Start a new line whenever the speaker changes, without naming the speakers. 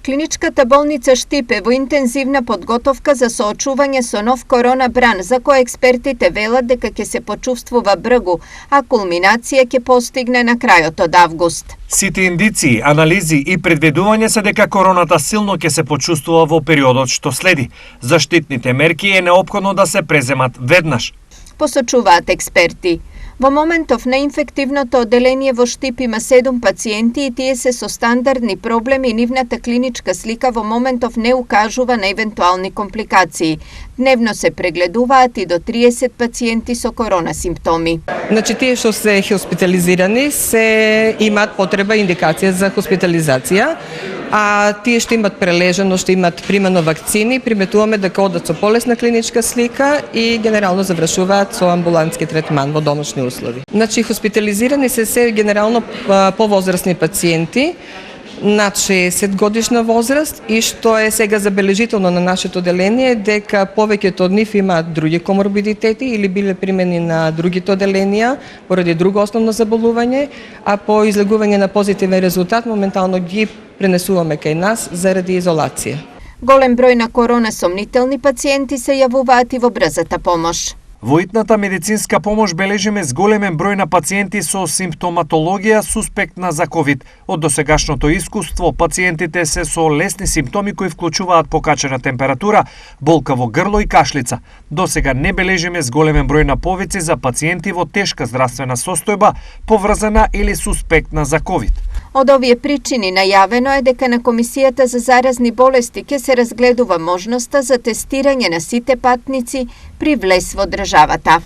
Клиничката болница Штип во интензивна подготовка за соочување со нов корона бран, за кој експертите велат дека ќе се почувствува бргу, а кулминација ќе постигне на крајот од август.
Сите индиции, анализи и предвидувања се дека короната силно ќе се почувствува во периодот што следи. Заштитните мерки е неопходно да се преземат веднаш,
посочуваат експерти. Во моментов на инфективното оделение во Штип има 7 пациенти и тие се со стандардни проблеми и нивната клиничка слика во моментов не укажува на евентуални компликации. Дневно се прегледуваат и до 30 пациенти со корона симптоми.
Значи, тие што се хоспитализирани се имаат потреба индикација за хоспитализација, а тие што имат прележано, што имат примано вакцини, приметуваме дека одат со полесна клиничка слика и генерално завршуваат со амбулантски третман во домашни услови. Значи, хоспитализирани се генерално повозрастни пациенти над 60 годишна возраст и што е сега забележително на нашето оделение дека повеќето од нив имаат други коморбидитети или биле примени на другите оделенија поради друго основно заболување, а по излегување на позитивен резултат моментално ги пренесуваме кај нас заради изолација.
Голем број на корона сомнителни пациенти се јавуваат и во брзата помош.
Во итната медицинска помош бележиме зголемен број на пациенти со симптоматологија суспектна за ковид. Од досегашното искуство, пациентите се со лесни симптоми кои вклучуваат покачена температура, болка во грло и кашлица. Досега не бележиме зголемен број на повици за пациенти во тешка здравствена состојба, поврзана или суспектна за ковид.
Од овие причини најавено е дека на Комисијата за заразни болести ќе се разгледува можноста за тестирање на сите патници при влез во државата.